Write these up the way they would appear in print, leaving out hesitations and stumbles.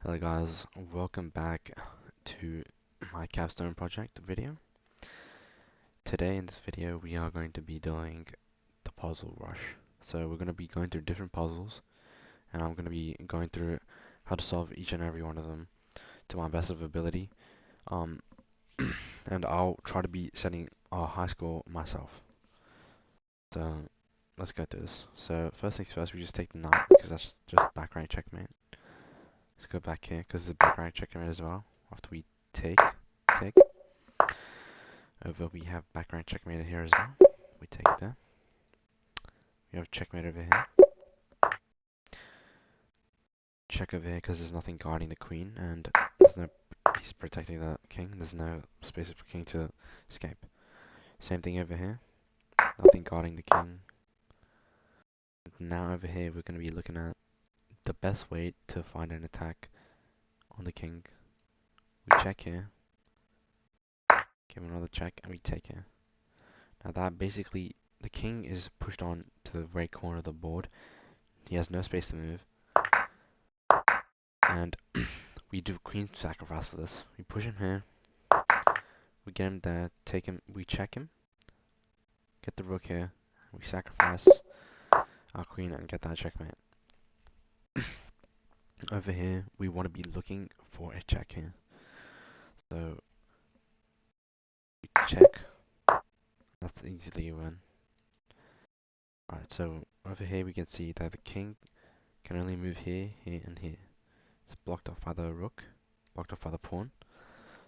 Hello guys, welcome back to my capstone project video. Today in this video we are going to be doing the puzzle rush. So we're going to be going through different puzzles and I'm going to be going through how to solve each and every one of them to my best of ability. Um, and I'll try to be setting a high score myself. So let's go through this. So first things first, we just take the knight because that's just background checkmate. Let's go back here because it's a background checkmate as well. After we take. Over we have background checkmate here as well. We take that. We have checkmate over here. Check over here because there's nothing guarding the queen and there's no piece protecting the king. There's no space for king to escape. Same thing over here. Nothing guarding the king. Now over here we're going to be looking at the best way to find an attack on the king. We check here. Give him another check and we take here. Now that basically the king is pushed on to the right corner of the board. He has no space to move. And we do queen sacrifice for this. We push him here. We get him there. Take him. We check him. Get the rook here. We sacrifice our queen and get that checkmate. Over here, we want to be looking for a check here. So we check. That's easily a win. Alright, so over here we can see that the king can only move here, here, and here. It's blocked off by the rook, blocked off by the pawn.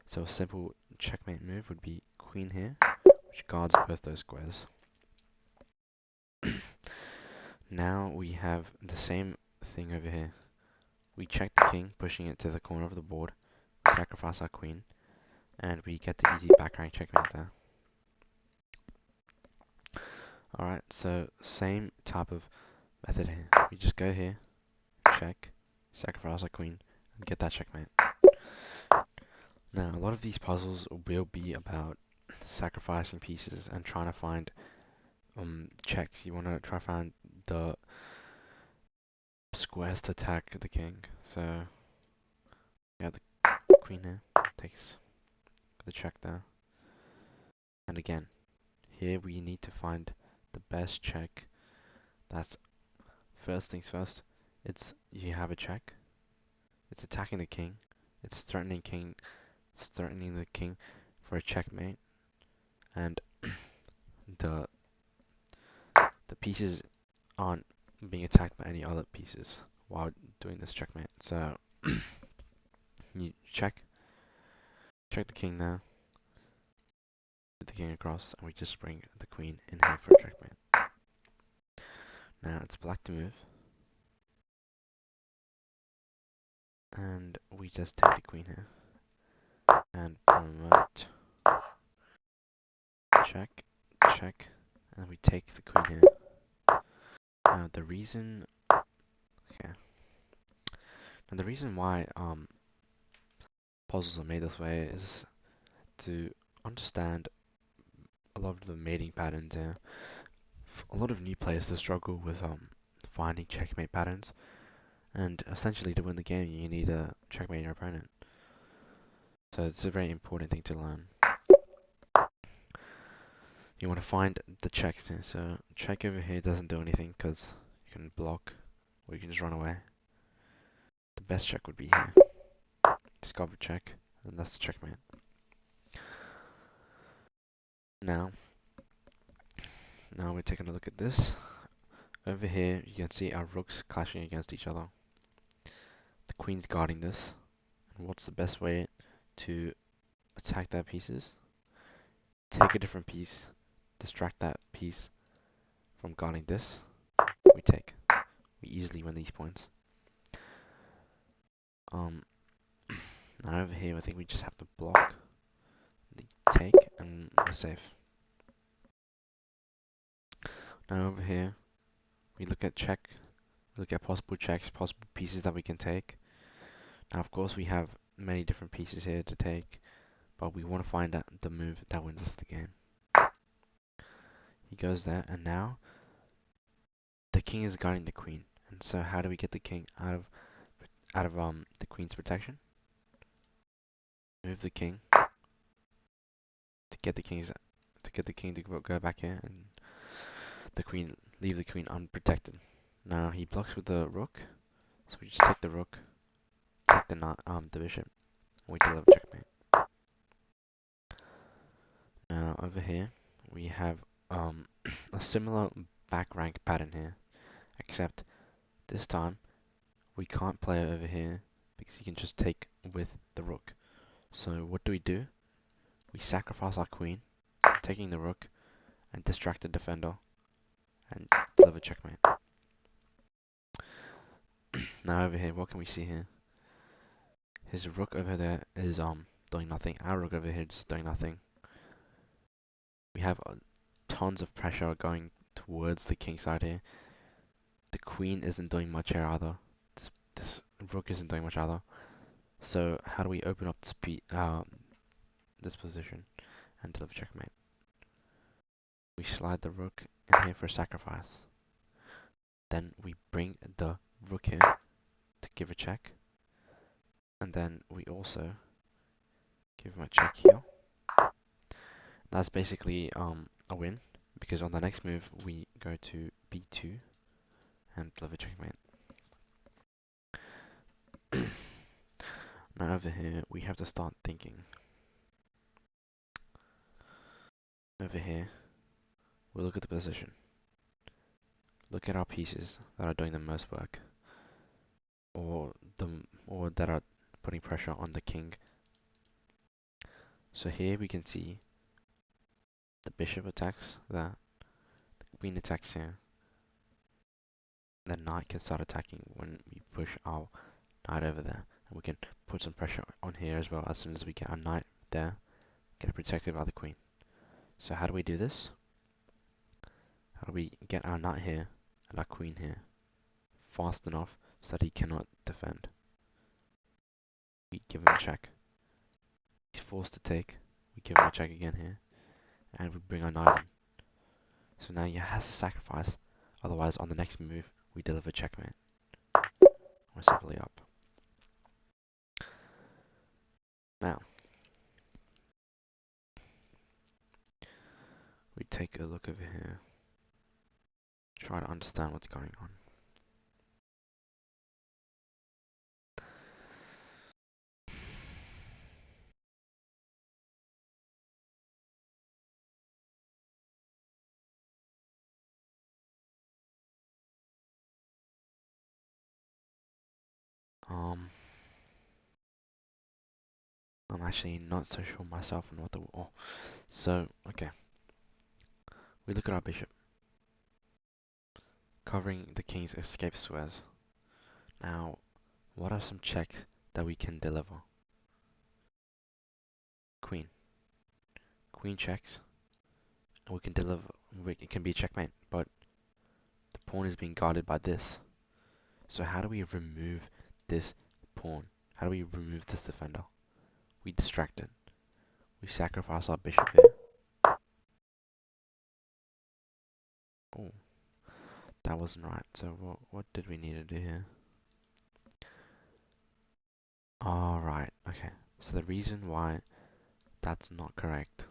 So a simple checkmate move would be queen here, which guards both those squares. Now we have the same thing over here. We check the king, pushing it to the corner of the board, sacrifice our queen, and we get the easy back rank checkmate there. Alright, so same type of method here. We just go here, check, sacrifice our queen, and get that checkmate. Now, a lot of these puzzles will be about sacrificing pieces and trying to find checks. You want to try to find the squares to attack the king. So, yeah, the queen here takes the check there. And again, here we need to find the best check. That's first things first. You have a check. It's attacking the king. It's threatening king. It's threatening the king for a checkmate. And the the pieces aren't being attacked by any other pieces while doing this checkmate. So you check the king there, put the king across, and we just bring the queen in here for a checkmate. Now it's black to move, and we just take the queen here and promote. Check, check, and we take the queen here. Now the reason, okay. Now the reason why puzzles are made this way is to understand a lot of the mating patterns here. A lot of new players to struggle with finding checkmate patterns, and essentially to win the game you need to checkmate your opponent. So it's a very important thing to learn. You want to find the checks here. So check over here doesn't do anything because you can block or you can just run away. The best check would be here. Discover check, and that's the checkmate. Now we're taking a look at this. Over here you can see our rooks clashing against each other. The queen's guarding this. And what's the best way to attack their pieces? Take a different piece, distract that piece from guarding this. We take. We easily win these points. Now over here I think we just have to block the take and we're safe. Now over here we look at check, we look at possible checks, possible pieces that we can take. Now of course we have many different pieces here to take, but we want to find out the move that wins us the game. He goes there, and now the king is guarding the queen. And so how do we get the king out of the queen's protection. Move the king to get the king to go back here, and leave the queen unprotected. Now he blocks with the rook, so we just take the rook, take the bishop, and we deliver checkmate. Now over here we have a similar back rank pattern here, except this time we can't play it over here because he can just take with the rook. So what do? We sacrifice our queen, taking the rook, and distract the defender, and deliver checkmate. Now over here, what can we see here? His rook over there is doing nothing. Our rook over here is doing nothing. We have tons of pressure going towards the king side here. The queen isn't doing much here either. This rook isn't doing much either. So how do we open up this position and deliver checkmate? We slide the rook in here for sacrifice. Then we bring the rook here to give a check. And then we also give him a check here. That's basically a win, because on the next move we go to b2 and deliver checkmate. Now over here we have to start thinking. Over here we look at the position. Look at our pieces that are doing the most work, or that are putting pressure on the king. So here we can see the bishop attacks that, the queen attacks here. The knight can start attacking when we push our knight over there, and we can put some pressure on here as well. As soon as we get our knight there, get it protected by the queen. So how do we do this? How do we get our knight here and our queen here fast enough so that he cannot defend? We give him a check. He's forced to take. We give him a check again here, and we bring our knight in. So now he has to sacrifice, otherwise on the next move we deliver checkmate. We're simply up. Now we take a look over here, try to understand what's going on. I'm actually not so sure myself on what the... Oh, so, okay. We look at our bishop, covering the king's escape squares. Now, what are some checks that we can deliver? Queen. Queen checks, and we can deliver... It can be a checkmate, but the pawn is being guarded by this. So how do we remove this pawn? How do we remove this defender? We distract it. We sacrifice our bishop here. Oh, that wasn't right. So what did we need to do here? Alright, okay. So the reason why that's not correct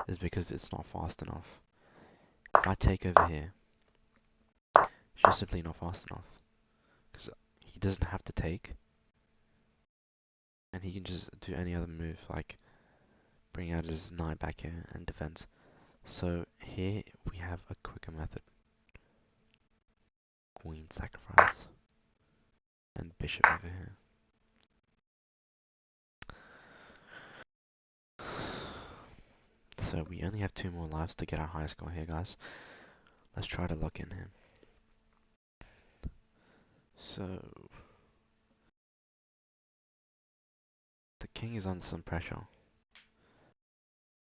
is because it's not fast enough. If I take over here, it's just simply not fast enough. Because he doesn't have to take, and he can just do any other move, like bring out his knight back here and defense. So here we have a quicker method. Queen sacrifice, and bishop over here. So we only have 2 more lives to get our high score here, guys. Let's try to lock in here. So the king is under some pressure.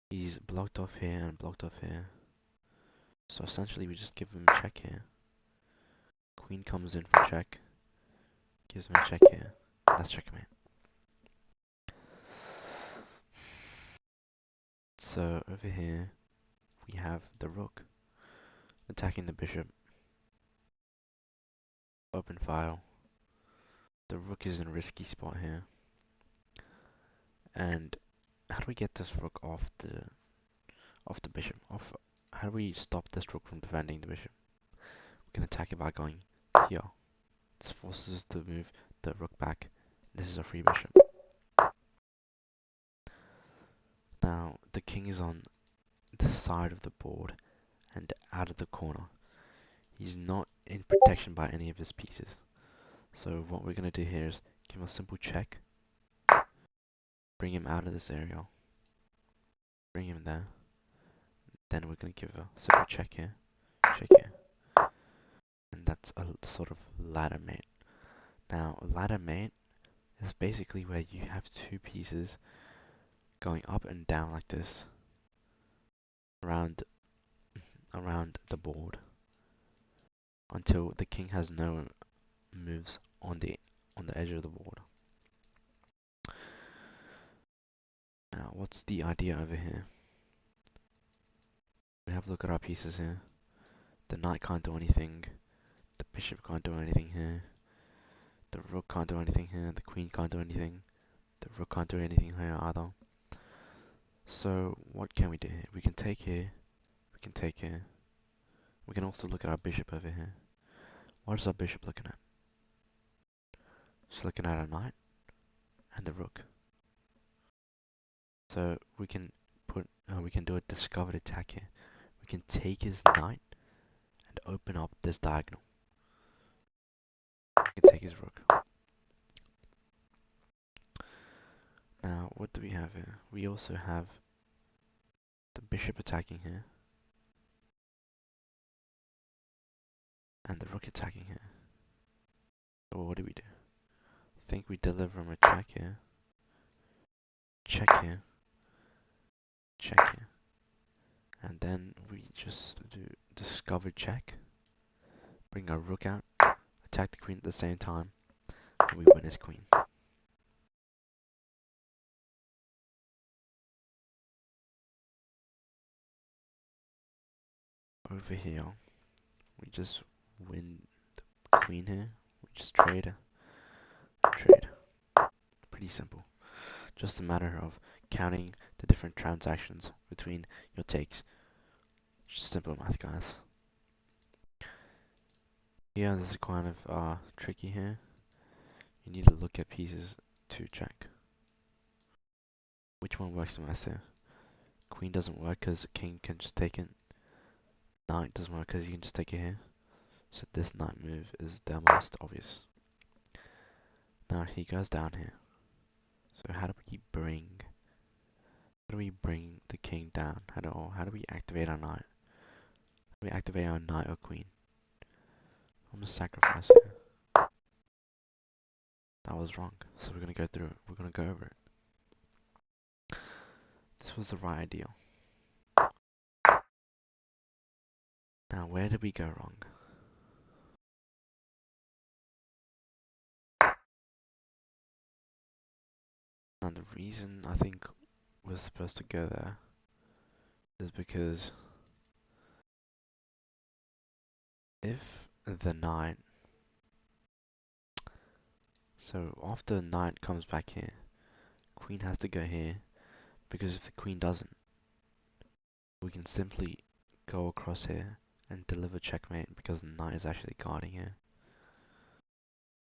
He's blocked off here and blocked off here. So essentially we just give him a check here. Queen comes in for check. Gives him a check here. That's checkmate. So over here we have the rook attacking the bishop. Open file. The rook is in a risky spot here. And how do we get this rook off the bishop? How do we stop this rook from defending the bishop? We can attack it by going here. This forces us to move the rook back. This is a free bishop. Now the king is on the side of the board and out of the corner. He's not in protection by any of his pieces. So what we're going to do here is give him a simple check. Bring him out of this area. Bring him there. Then we're going to give a simple check here. Check here. And that's a sort of ladder mate. Now a ladder mate is basically where you have two pieces going up and down like this around the board until the king has no moves on the edge of the board. Now what's the idea over here? We have a look at our pieces here. The knight can't do anything. The bishop can't do anything here. The rook can't do anything here. The queen can't do anything. The rook can't do anything here either. So what can we do here? We can take here. We can take here. We can also look at our bishop over here. What is our bishop looking at? It's looking at a knight and the rook. So we can we can do a discovered attack here. We can take his knight and open up this diagonal. We can take his rook. Now what do we have here? We also have the bishop attacking here and the rook attacking here. So what do? I think we deliver him a check here. Check here. Check here. And then we just do discovered check. Bring our rook out. Attack the queen at the same time. And we win his queen. Over here, we just win the queen here. We just trade. Trade. Pretty simple. Just a matter of counting the different transactions between your takes. Just simple math, guys. Yeah, this is kind of tricky here. You need to look at pieces to check which one works the best here. Queen doesn't work because king can just take it. Knight doesn't work because you can just take it here. So this knight move is the most obvious. Now he goes down here. So how do we bring the king down? How do we activate our knight? How do we activate our knight or queen? I'm gonna sacrifice here. That was wrong. So we're gonna go through it. We're gonna go over it. This was the right idea. Now where did we go wrong? Now the reason I think we're supposed to go there is because if the knight, so after knight comes back here, queen has to go here, because if the queen doesn't, we can simply go across here and deliver checkmate because the knight is actually guarding here.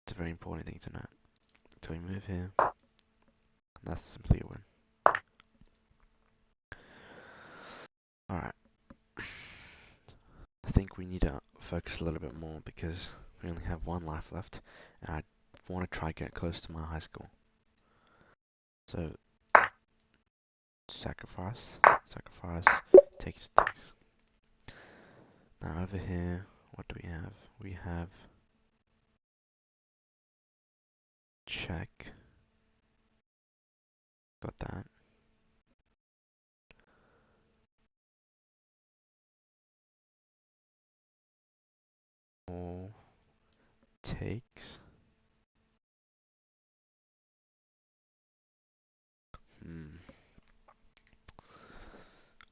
It's a very important thing to note. So we move here, and that's simply a win. Alright. I think we need to focus a little bit more because we only have one life left, and I want to try to get close to my high score. So, sacrifice, takes. Now over here, what do we have? We have check. Got that. All takes.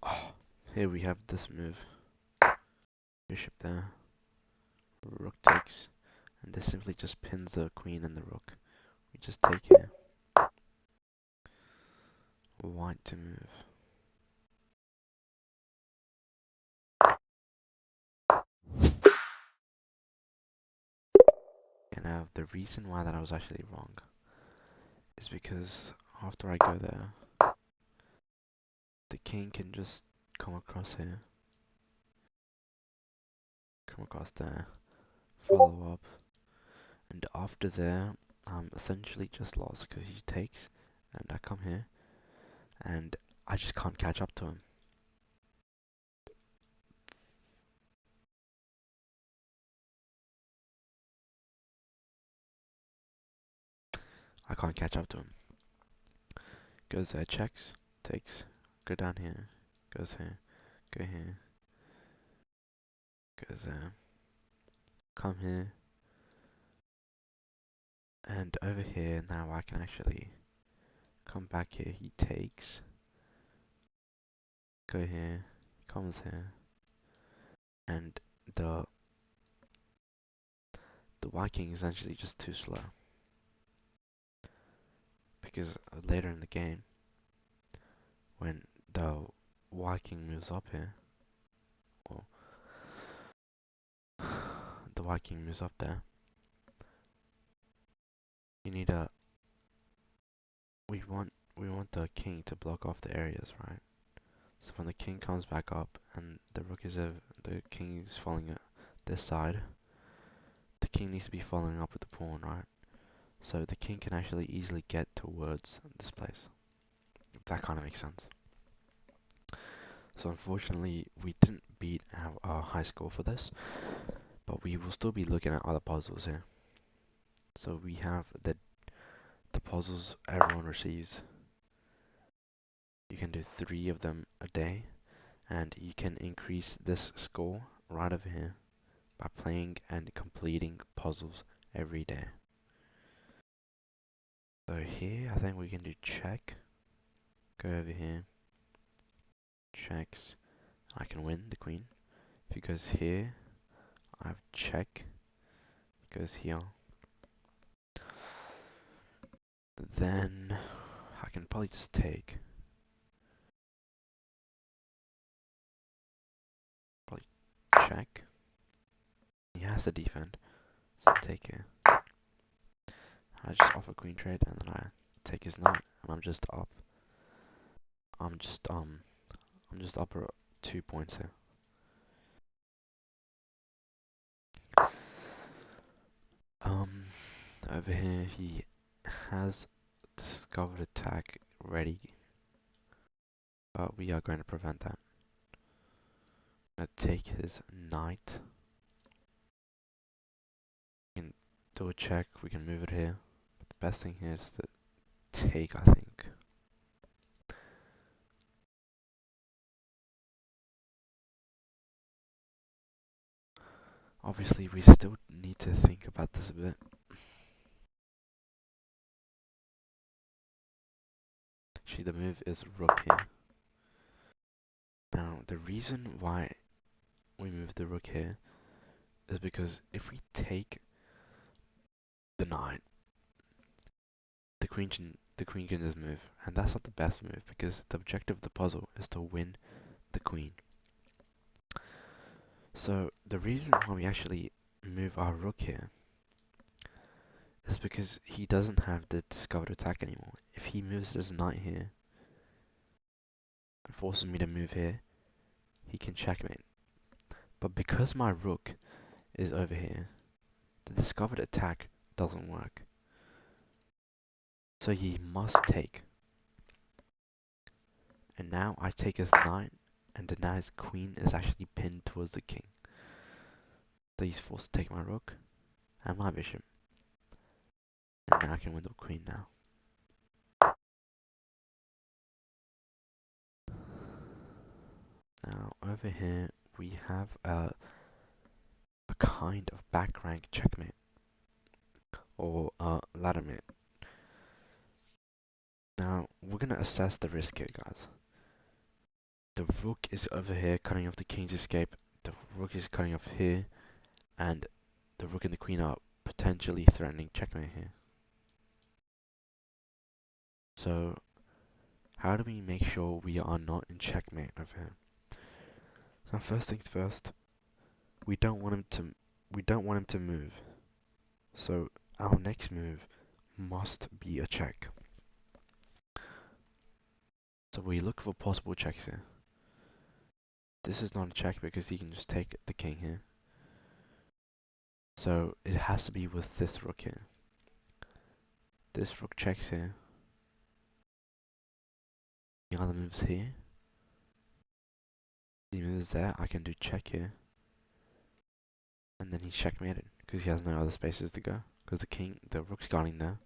Oh, here we have this move. Bishop there. Rook takes. And this simply just pins the queen and the rook. We just take here. White to move. And now the reason why that I was actually wrong is because after I go there, the king can just come across here, come across there, follow up, and after there, I'm essentially just lost because he takes, and I come here, and I just can't catch up to him. I can't catch up to him. Goes there, checks, takes, go down here, goes here, go here, goes there, come here, and over here now I can actually come back here. He takes, go here, comes here, and the the white king is actually just too slow because later in the game when the white king moves up here, or the white king moves up there, you need a we want the king to block off the areas, right? So when the king comes back up and the rook is over, the king is following this side, the king needs to be following up with the pawn, right? So the king can actually easily get towards this place. If that kind of makes sense. So unfortunately, we didn't beat our high score for this, but we will still be looking at other puzzles here. So we have the puzzles everyone receives. You can do 3 of them a day, and you can increase this score right over here by playing and completing puzzles every day. So here, I think we can do check. Go over here, checks. I can win the queen. If it goes here, I have check. It goes here. Then I can probably just take. Probably check. He has to defend, so take it. I just offer queen trade, and then I take his knight, and I'm just up. I'm just up 2 points here. Over here he has discovered attack ready, but we are going to prevent that. I'm gonna take his knight. We can do a check. We can move it here. But the best thing here is to take, I think. Obviously, we still need to think about this a bit. Actually, the move is rook here. Now, the reason why we move the rook here is because if we take the knight, the queen can just move, and that's not the best move because the objective of the puzzle is to win the queen. So the reason why we actually move our rook here is because he doesn't have the discovered attack anymore. If he moves his knight here and forces me to move here, he can checkmate. But because my rook is over here, the discovered attack doesn't work. So he must take. And now I take his knight, and now his queen is actually pinned towards the king. So he's forced to take my rook and my bishop. And now I can win the queen now. Now over here we have a kind of back rank checkmate or ladder mate. Now we're gonna assess the risk here, guys. The rook is over here cutting off the king's escape. The rook is cutting off here, and the rook and the queen are potentially threatening checkmate here. So how do we make sure we are not in checkmate over here? So first things first, we don't want him to move. So our next move must be a check. So we look for possible checks here. This is not a check because he can just take the king here. So it has to be with this rook here. This rook checks here. The other moves here. He moves there, I can do check here. And then he's checkmated because he has no other spaces to go. Because the rook's guarding there.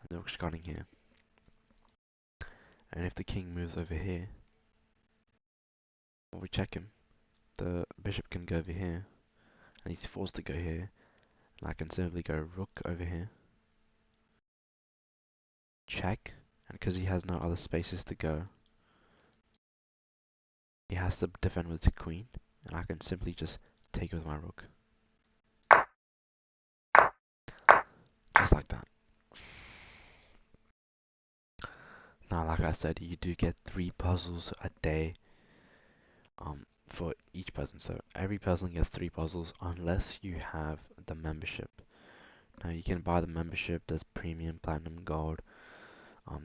And the rook's guarding here. And if the king moves over here, or we check him, the bishop can go over here. And he's forced to go here. And I can simply go rook over here. Check. And because he has no other spaces to go, he has to defend with his queen. And I can simply just take with my rook. Just like that. Now, like I said, you do get 3 puzzles a day for each person. So every person gets 3 puzzles unless you have the membership. Now you can buy the membership. There's premium, platinum, gold.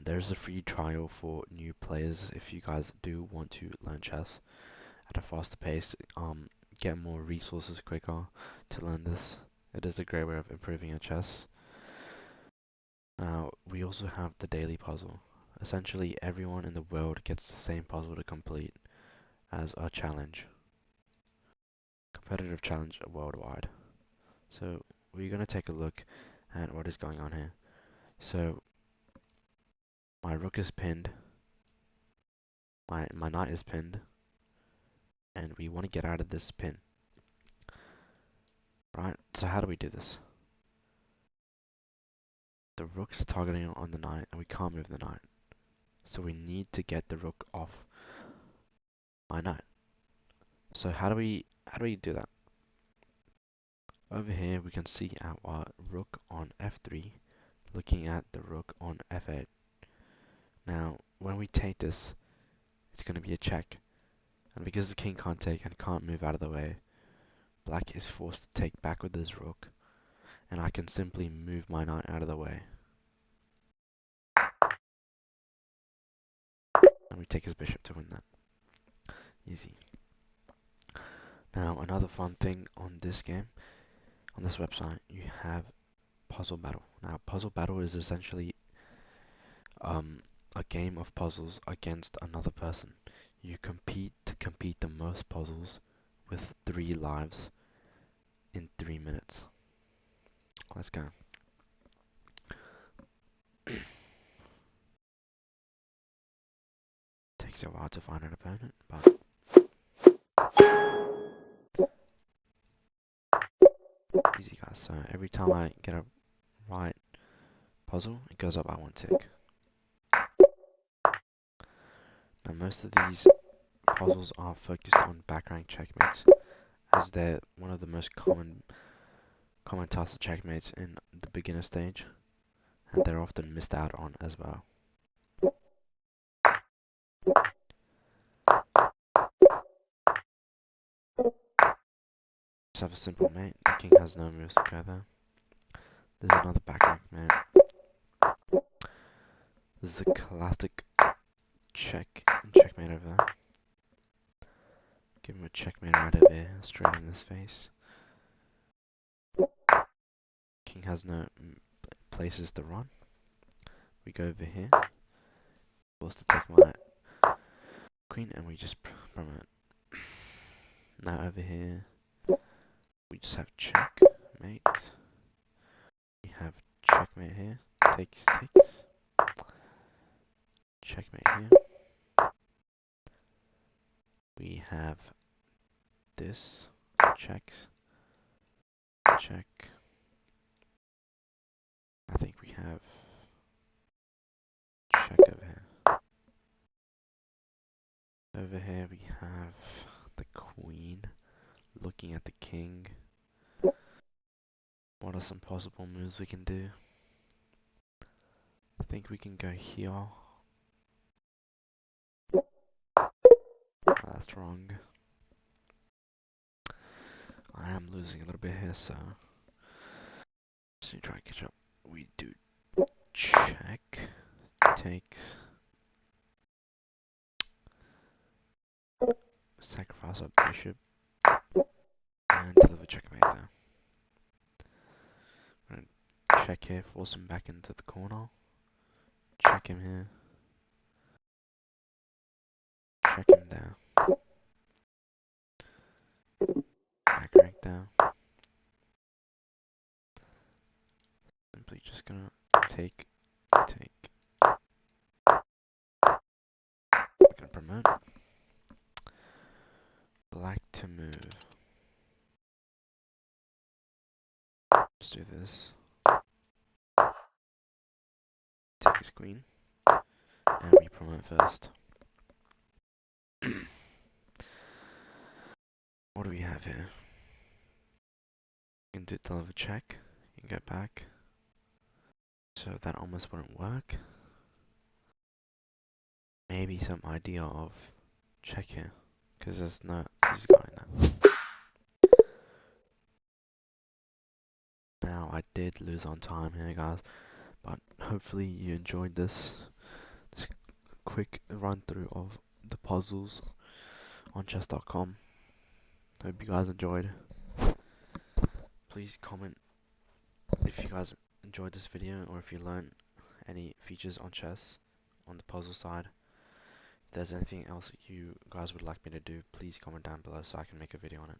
There's a free trial for new players if you guys do want to learn chess at a faster pace. Get more resources quicker to learn this. It is a great way of improving your chess. Now we also have the daily puzzle. Essentially, everyone in the world gets the same puzzle to complete as a challenge. Competitive challenge worldwide. So we're going to take a look at what is going on here. So my rook is pinned, my knight is pinned, and we want to get out of this pin. Right, so how do we do this? The rook's targeting on the knight and we can't move the knight. So we need to get the rook off my knight. So how do we do that? Over here we can see our rook on f3 looking at the rook on f8. Now when we take this, it's going to be a check. And because the king can't take and can't move out of the way, black is forced to take back with his rook, and I can simply move my knight out of the way. And we take his bishop to win that. Easy. Now another fun thing on this game, on this website, you have Puzzle Battle. Now Puzzle Battle is essentially a game of puzzles against another person. You compete to complete the most puzzles with 3 lives in 3 minutes. Let's go. Takes a while to find an opponent, but easy guys. So every time I get a right puzzle, it goes up by 1 tick. Now most of these puzzles are focused on back rank checkmates, as they're one of the most common tasks of checkmates in the beginner stage, and they're often missed out on as well. Just have a simple mate. The king has no moves to go there. There's another back rank mate. This is a classic checkmate over there. Give him a checkmate right over here, straight in his face. King has no places to run. We go over here. Forced to take my queen, and we just promote. Now over here, we just have checkmate. We have checkmate here. Takes. Checkmate here. We have this. Checks. Check. I think we have check over here. Over here we have the queen looking at the king. What are some possible moves we can do? I think we can go here. Oh, that's wrong. I am losing a little bit here, so just need to try and catch up. We do check. Takes. Sacrifice our bishop. And deliver checkmate there. I'm gonna check here, force him back into the corner. Check him here. Check him there. Back rank there. Simply just gonna take. We're gonna promote. Black to move. Let's do this. Take his queen. And we promote first. What do we have here? You can do deliver check. You can go back. So that almost wouldn't work. Maybe some idea of check here. Because there's no easy guy in that. Now I did lose on time here, guys. But hopefully you enjoyed this quick run through of the puzzles on chess.com. Hope you guys enjoyed. Please comment if you guys enjoyed this video or if you learned any features on chess on the puzzle side. If there's anything else you guys would like me to do, please comment down below so I can make a video on it.